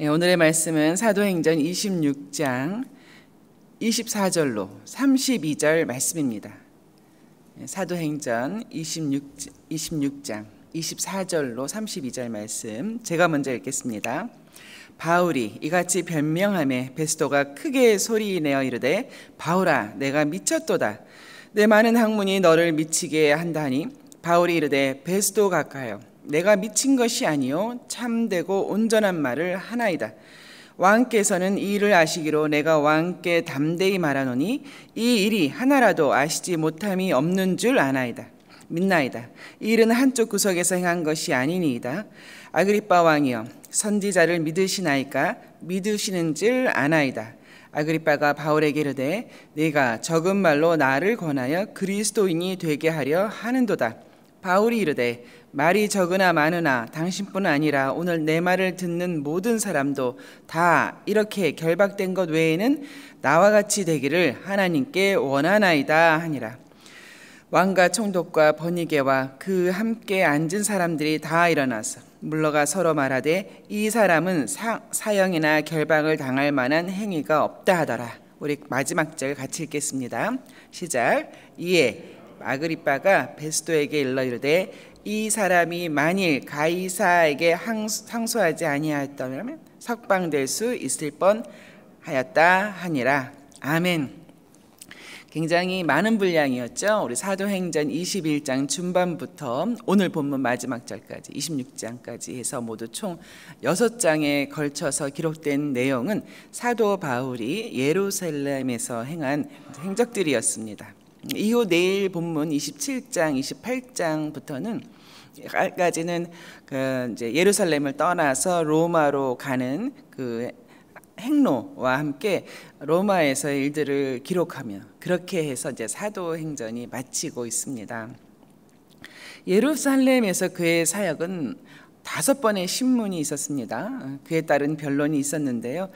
오늘의 말씀은 사도행전 26장 24절로 32절 말씀입니다. 사도행전 26장 24절로 32절 말씀 제가 먼저 읽겠습니다. 바울이 이같이 변명하매 베스도가 크게 소리내어 이르되 바울아 내가 미쳤도다. 내 많은 학문이 너를 미치게 한다니. 바울이 이르되 베스도 각하여 내가 미친 것이 아니요 참되고 온전한 말을 하나이다. 왕께서는 이 일을 아시기로 내가 왕께 담대히 말하노니 이 일이 하나라도 아시지 못함이 없는 줄 아나이다. 믿나이다. 이 일은 한쪽 구석에서 행한 것이 아니니이다. 아그리빠 왕이여 선지자를 믿으시나이까? 믿으시는 줄 아나이다. 아그리빠가 바울에게 이르되 네가 적은 말로 나를 권하여 그리스도인이 되게 하려 하는도다. 바울이 이르되 말이 적으나 많으나 당신뿐 아니라 오늘 내 말을 듣는 모든 사람도 다 이렇게 결박된 것 외에는 나와 같이 되기를 하나님께 원하나이다 하니라. 왕과 총독과 버니게와 그 함께 앉은 사람들이 다 일어나서 물러가 서로 말하되 이 사람은 사형이나 결박을 당할 만한 행위가 없다 하더라. 우리 마지막 절 같이 읽겠습니다. 시작. 이에 아그리빠가 베스도에게 일러 이르되 이 사람이 만일 가이사에게 상소하지 아니하였다면 석방될 수 있을 뻔하였다 하니라. 아멘. 굉장히 많은 분량이었죠. 우리 사도행전 21장 중반부터 오늘 본문 마지막 절까지 26장까지 해서 모두 총 6장에 걸쳐서 기록된 내용은 사도 바울이 예루살렘에서 행한 행적들이었습니다. 이후 내일 본문 27장, 28장부터는 까지는 이제 예루살렘을 떠나서 로마로 가는 그 행로와 함께 로마에서의 일들을 기록하며 그렇게 해서 이제 사도행전이 마치고 있습니다. 예루살렘에서 그의 사역은 5번의 신문이 있었습니다. 그에 따른 변론이 있었는데요.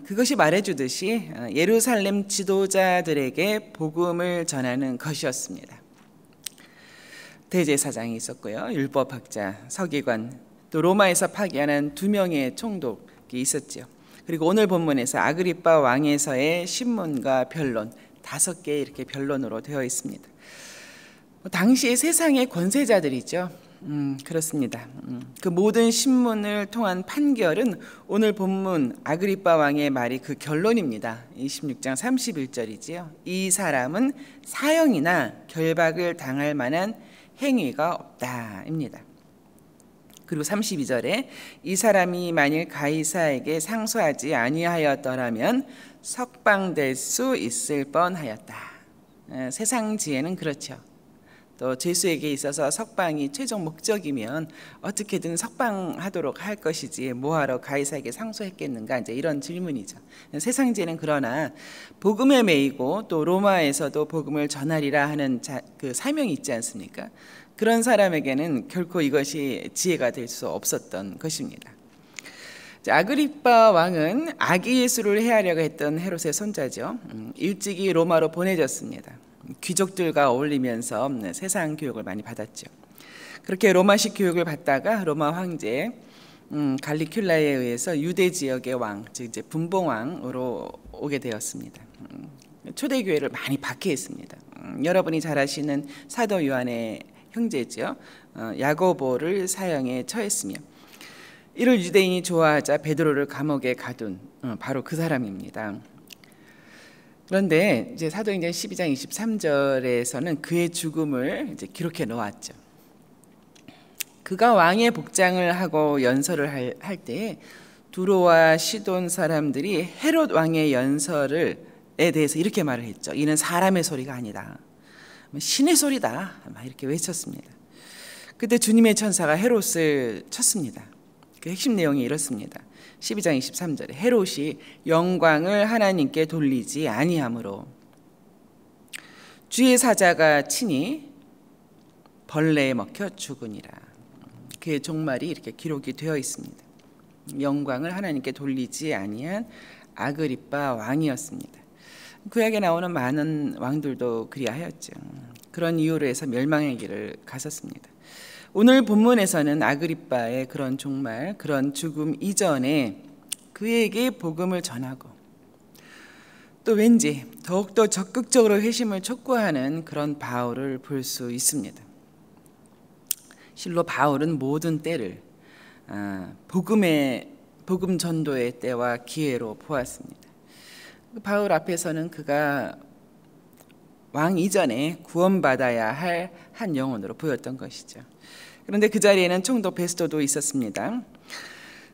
그것이 말해주듯이 예루살렘 지도자들에게 복음을 전하는 것이었습니다. 대제사장이 있었고요. 율법학자, 서기관, 또 로마에서 파견한 2명의 총독이 있었죠. 그리고 오늘 본문에서 아그리빠 왕에서의 신문과 변론 5개 이렇게 변론으로 되어 있습니다. 당시 세상의 권세자들이죠. 그렇습니다. 그 모든 신문을 통한 판결은 오늘 본문 아그리빠 왕의 말이 그 결론입니다. 26장 31절이지요. 이 사람은 사형이나 결박을 당할 만한 행위가 없다입니다. 그리고 32절에 이 사람이 만일 가이사에게 상소하지 아니하였더라면 석방될 수 있을 뻔하였다. 세상 지혜는 그렇죠. 또 죄수에게 있어서 석방이 최종 목적이면 어떻게든 석방하도록 할 것이지 뭐하러 가이사에게 상소했겠는가, 이제 이런 질문이죠. 세상 지혜는 그러나 복음에 매이고 또 로마에서도 복음을 전하리라 하는 그 사명이 있지 않습니까? 그런 사람에게는 결코 이것이 지혜가 될 수 없었던 것입니다. 아그리빠 왕은 아기 예수를 해하려고 했던 헤롯의 손자죠. 일찍이 로마로 보내졌습니다. 귀족들과 어울리면서 세상 교육을 많이 받았죠. 그렇게 로마식 교육을 받다가 로마 황제 갈리큘라에 의해서 유대 지역의 왕, 즉 이제 분봉왕으로 오게 되었습니다. 초대교회를 많이 박해했습니다. 여러분이 잘 아시는 사도 요한의 형제죠. 야고보를 사형에 처했으며 이를 유대인이 좋아하자 베드로를 감옥에 가둔 바로 그 사람입니다. 그런데 이제 사도행전 12장 23절에서는 그의 죽음을 이제 기록해 놓았죠. 그가 왕의 복장을 하고 연설을 할 때 두로와 시돈 사람들이 헤롯 왕의 연설에 대해서 이렇게 말을 했죠. 이는 사람의 소리가 아니다. 신의 소리다. 막 이렇게 외쳤습니다. 그때 주님의 천사가 헤롯을 쳤습니다. 그 핵심 내용이 이렇습니다. 12장 23절에 헤롯이 영광을 하나님께 돌리지 아니하므로 주의 사자가 친히 벌레에 먹혀 죽으니라. 그의 종말이 이렇게 기록이 되어 있습니다. 영광을 하나님께 돌리지 아니한 아그리빠 왕이었습니다. 구약에 나오는 많은 왕들도 그리하였죠. 그런 이유로 해서 멸망의 길을 갔었습니다. 오늘 본문에서는 아그리빠의 그런 종말, 그런 죽음 이전에 그에게 복음을 전하고 또 왠지 더욱더 적극적으로 회심을 촉구하는 그런 바울을 볼 수 있습니다. 실로 바울은 모든 때를 복음 전도의 때와 기회로 보았습니다. 바울 앞에서는 그가 왕 이전에 구원받아야 할 한 영혼으로 보였던 것이죠. 그런데 그 자리에는 총독 베스도도 있었습니다.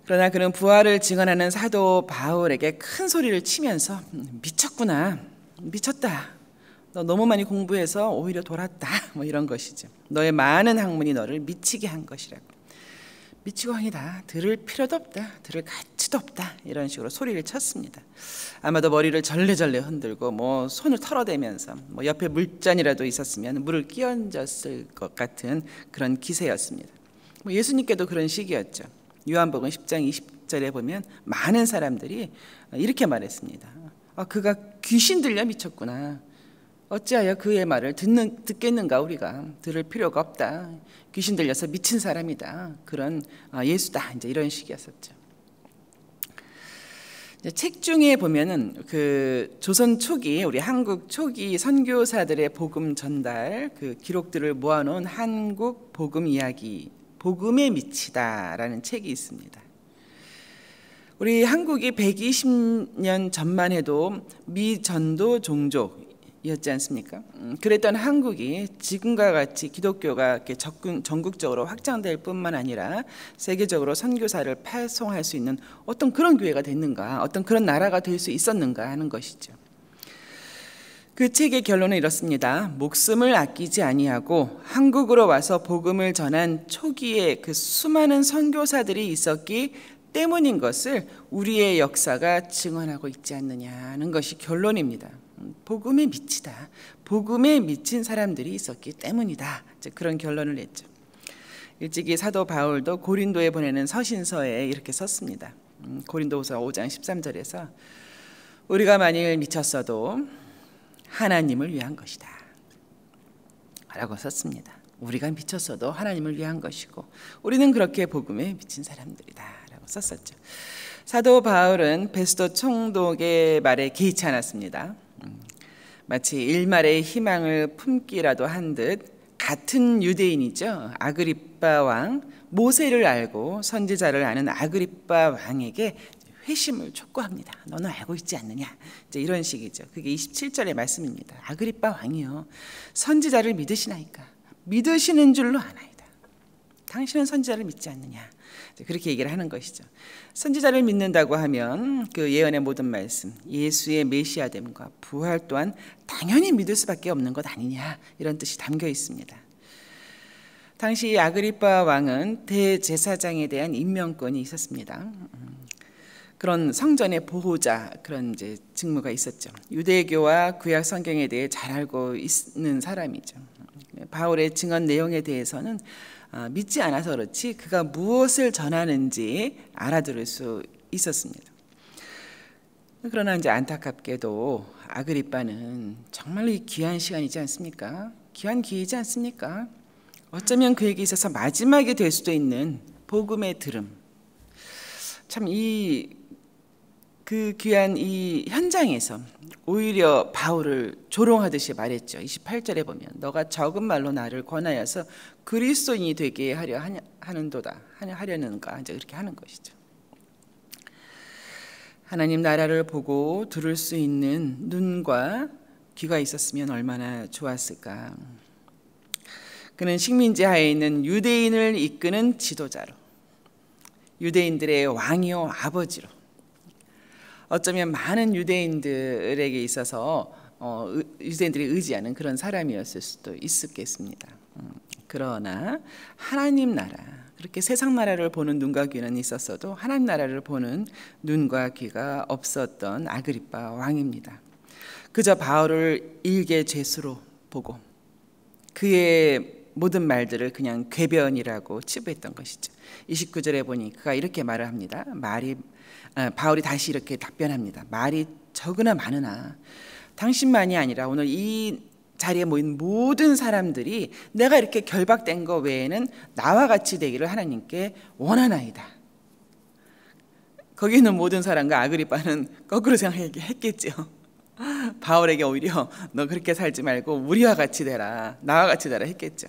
그러나 그는 부활을 증언하는 사도 바울에게 큰 소리를 치면서 미쳤구나, 미쳤다, 너 너무 많이 공부해서 오히려 돌았다, 뭐 이런 것이죠. 너의 많은 학문이 너를 미치게 한 것이라고. 미치고 항이다, 들을 필요도 없다, 들을 가치도 없다, 이런 식으로 소리를 쳤습니다. 아마도 머리를 절레절레 흔들고 뭐 손을 털어대면서 뭐 옆에 물잔이라도 있었으면 물을 끼얹었을 것 같은 그런 기세였습니다. 뭐 예수님께도 그런 시기였죠. 요한복음 10장 20절에 보면 많은 사람들이 이렇게 말했습니다. 그가 귀신 들려 미쳤구나. 어찌하여 그의 말을 듣겠는가. 우리가 들을 필요가 없다. 귀신 들려서 미친 사람이다. 그런 예수다. 이제 이런 식이었었죠. 책 중에 보면은 그 조선 초기, 우리 한국 초기 선교사들의 복음 전달 그 기록들을 모아놓은 한국 복음 이야기, 복음에 미치다라는 책이 있습니다. 우리 한국이 120년 전만 해도 미전도 종족이었지 않습니까? 그랬던 한국이 지금과 같이 기독교가 이렇게 전국적으로 확장될 뿐만 아니라 세계적으로 선교사를 파송할 수 있는 어떤 그런 교회가 됐는가, 어떤 그런 나라가 될 수 있었는가 하는 것이죠. 그 책의 결론은 이렇습니다. 목숨을 아끼지 아니하고 한국으로 와서 복음을 전한 초기에 그 수많은 선교사들이 있었기 때문인 것을 우리의 역사가 증언하고 있지 않느냐는 것이 결론입니다. 복음에 미치다, 복음에 미친 사람들이 있었기 때문이다. 그런 결론을 냈죠. 일찍이 사도 바울도 고린도에 보내는 서신서에 이렇게 썼습니다. 고린도후서 5장 13절에서 우리가 만일 미쳤어도 하나님을 위한 것이다 라고 썼습니다. 우리가 미쳤어도 하나님을 위한 것이고 우리는 그렇게 복음에 미친 사람들이다 라고 썼었죠. 사도 바울은 베스도 총독의 말에 개의치 않았습니다. 마치 일말의 희망을 품기라도 한 듯 같은 유대인이죠. 아그리빠 왕, 모세를 알고 선지자를 아는 아그리빠 왕에게 회심을 촉구합니다. 너는 알고 있지 않느냐, 이제 이런 식이죠. 그게 27절의 말씀입니다. 아그리빠 왕이요, 선지자를 믿으시나이까? 믿으시는 줄로 아나이다. 당신은 선지자를 믿지 않느냐, 그렇게 얘기를 하는 것이죠. 선지자를 믿는다고 하면 그 예언의 모든 말씀, 예수의 메시아됨과 부활 또한 당연히 믿을 수밖에 없는 것 아니냐, 이런 뜻이 담겨 있습니다. 당시 아그리빠 왕은 대제사장에 대한 임명권이 있었습니다. 그런 성전의 보호자, 그런 이제 직무가 있었죠. 유대교와 구약 성경에 대해 잘 알고 있는 사람이죠. 바울의 증언 내용에 대해서는 믿지 않아서 그렇지 그가 무엇을 전하는지 알아들을 수 있었습니다. 그러나 이제 안타깝게도 아그리빠는 정말로 이 귀한 시간이지 않습니까? 귀한 기회이지 않습니까? 어쩌면 그에게 있어서 마지막이 될 수도 있는 복음의 들음. 참 그 귀한 이 현장에서 오히려 바울을 조롱하듯이 말했죠. 28절에 보면 너가 적은 말로 나를 권하여서 그리스도인이 되게 하려 하려는가, 이제 그렇게 하는 것이죠. 하나님 나라를 보고 들을 수 있는 눈과 귀가 있었으면 얼마나 좋았을까. 그는 식민지 하에 있는 유대인을 이끄는 지도자로, 유대인들의 왕이요 아버지로, 어쩌면 많은 유대인들에게 있어서 유대인들이 의지하는 그런 사람이었을 수도 있었겠습니다. 그러나 하나님 나라, 그렇게 세상 나라를 보는 눈과 귀는 있었어도 하나님 나라를 보는 눈과 귀가 없었던 아그리빠 왕입니다. 그저 바울을 일개 죄수로 보고 그의 모든 말들을 그냥 궤변이라고 치부했던 것이죠. 29절에 보니 그가 이렇게 말을 합니다. 바울이 다시 이렇게 답변합니다. 말이 적으나 많으나 당신만이 아니라 오늘 이 자리에 모인 모든 사람들이 내가 이렇게 결박된 거 외에는 나와 같이 되기를 하나님께 원하나이다. 거기 있는 모든 사람과 아그리빠는 거꾸로 생각했겠죠. 바울에게 오히려 너 그렇게 살지 말고 우리와 같이 되라, 나와 같이 되라 했겠죠.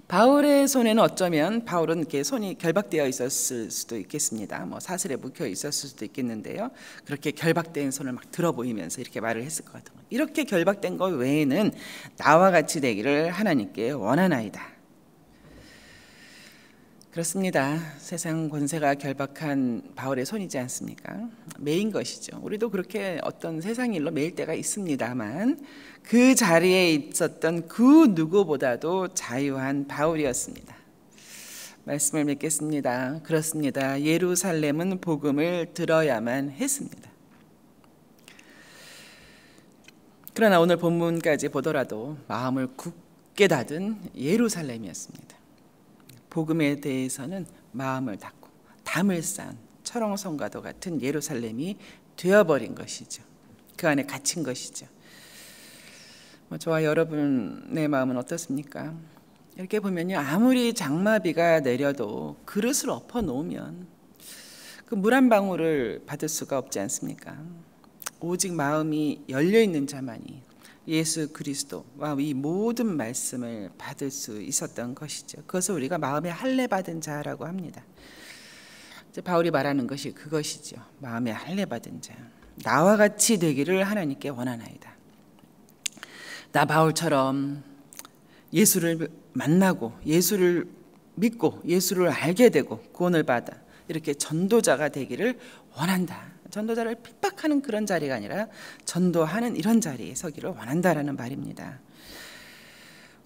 바울의 손에는 어쩌면 바울은 이렇게 손이 결박되어 있었을 수도 있겠습니다. 뭐 사슬에 묶여 있었을 수도 있겠는데요. 그렇게 결박된 손을 막 들어 보이면서 이렇게 말을 했을 것 같아요. 이렇게 결박된 것 외에는 나와 같이 되기를 하나님께 원하나이다. 그렇습니다. 세상 권세가 결박한 바울의 손이지 않습니까? 매인 것이죠. 우리도 그렇게 어떤 세상 일로 매일 때가 있습니다만 그 자리에 있었던 그 누구보다도 자유한 바울이었습니다. 말씀을 맺겠습니다. 그렇습니다. 예루살렘은 복음을 들어야만 했습니다. 그러나 오늘 본문까지 보더라도 마음을 굳게 닫은 예루살렘이었습니다. 복음에 대해서는 마음을 닫고 담을 쌓은 철옹성과도 같은 예루살렘이 되어버린 것이죠. 그 안에 갇힌 것이죠. 저와 여러분의 마음은 어떻습니까? 이렇게 보면요, 아무리 장마비가 내려도 그릇을 엎어 놓으면 그 물 한 방울을 받을 수가 없지 않습니까? 오직 마음이 열려 있는 자만이 예수 그리스도와 이 모든 말씀을 받을 수 있었던 것이죠. 그것을 우리가 마음에 할례 받은 자라고 합니다. 이제 바울이 말하는 것이 그것이죠. 마음에 할례 받은 자, 나와 같이 되기를 하나님께 원하나이다. 나 바울처럼 예수를 만나고 예수를 믿고 예수를 알게 되고 구원을 받아 이렇게 전도자가 되기를 원한다. 전도자를 핍박하는 그런 자리가 아니라 전도하는 이런 자리에 서기를 원한다라는 말입니다.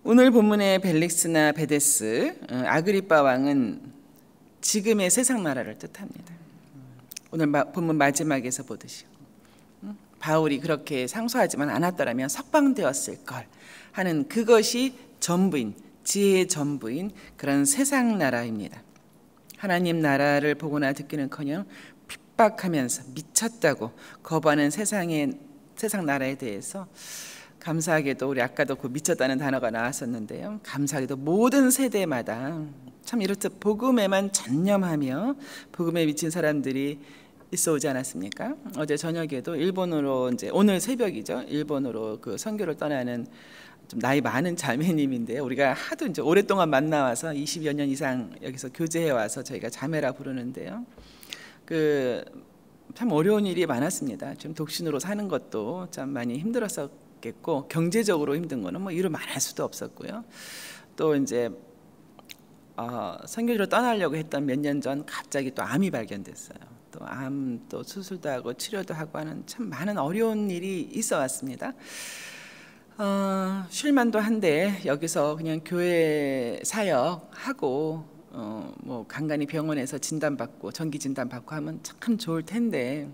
오늘 본문의 벨릭스나 베데스, 아그리빠 왕은 지금의 세상 나라를 뜻합니다. 오늘 본문 마지막에서 보듯이 바울이 그렇게 상소하지만 않았더라면 석방되었을 걸 하는 그것이 전부인, 지혜의 전부인 그런 세상 나라입니다. 하나님 나라를 보거나 듣기는커녕 핍박하면서 미쳤다고 거부하는 세상 나라에 대해서 감사하게도 우리 아까도 그 미쳤다는 단어가 나왔었는데요. 감사하게도 모든 세대마다 참 이렇듯 복음에만 전념하며 복음에 미친 사람들이 있어 오지 않았습니까? 어제 저녁에도 일본으로 이제 오늘 새벽이죠. 일본으로 그 선교를 떠나는 좀 나이 많은 자매님인데요. 우리가 하도 이제 오랫동안 만나와서 20여 년 이상 여기서 교제해 와서 저희가 자매라 부르는데요. 참 어려운 일이 많았습니다. 지금 독신으로 사는 것도 참 많이 힘들었었겠고 경제적으로 힘든 거는 뭐 이루 말할 수도 없었고요. 또 이제 선교지로 떠나려고 했던 몇 년 전 갑자기 또 암이 발견됐어요. 또 암 또 수술도 하고 치료도 하고 하는 참 많은 어려운 일이 있어 왔습니다. 쉴만도 한데 여기서 그냥 교회 사역하고 뭐 간간히 병원에서 진단받고 정기 진단받고 하면 참 좋을 텐데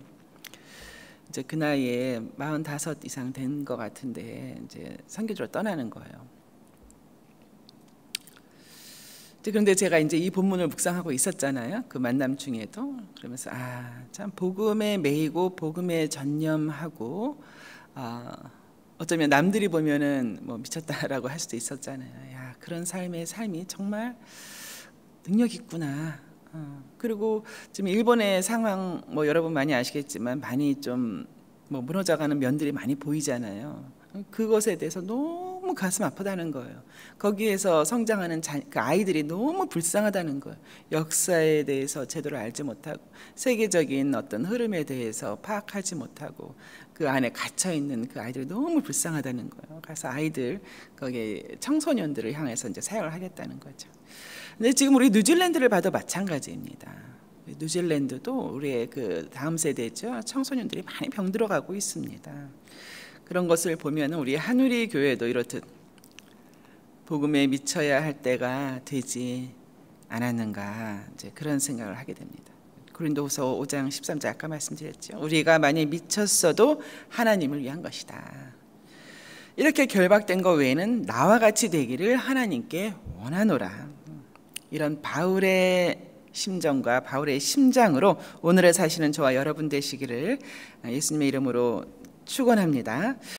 이제 그 나이에 45 이상 된 것 같은데 이제 선교지로 떠나는 거예요. 그런데 제가 이제 이 본문을 묵상하고 있었잖아요. 그 만남 중에도 그러면서 참 복음에 매이고 복음에 전념하고 어쩌면 남들이 보면은 뭐 미쳤다라고 할 수도 있었잖아요. 야, 그런 삶이 정말 능력 있구나. 그리고 지금 일본의 상황 뭐 여러분 많이 아시겠지만 많이 좀 뭐 무너져가는 면들이 많이 보이잖아요. 그것에 대해서 너무 가슴 아프다는 거예요. 거기에서 성장하는 그 아이들이 너무 불쌍하다는 거예요. 역사에 대해서 제대로 알지 못하고 세계적인 어떤 흐름에 대해서 파악하지 못하고 그 안에 갇혀 있는 그 아이들이 너무 불쌍하다는 거예요. 그래서 아이들 거기 청소년들을 향해서 이제 사역을 하겠다는 거죠. 근데 지금 우리 뉴질랜드를 봐도 마찬가지입니다. 뉴질랜드도 우리의 그 다음 세대죠. 청소년들이 많이 병들어가고 있습니다. 그런 것을 보면 우리 한우리 교회도 이렇듯 복음에 미쳐야 할 때가 되지 않았는가 이제 그런 생각을 하게 됩니다. 고린도후서 5장 13절 아까 말씀드렸죠. 우리가 만약 미쳤어도 하나님을 위한 것이다. 이렇게 결박된 것 외에는 나와 같이 되기를 하나님께 원하노라. 이런 바울의 심정과 바울의 심장으로 오늘을 사시는 저와 여러분 되시기를 예수님의 이름으로 축원합니다.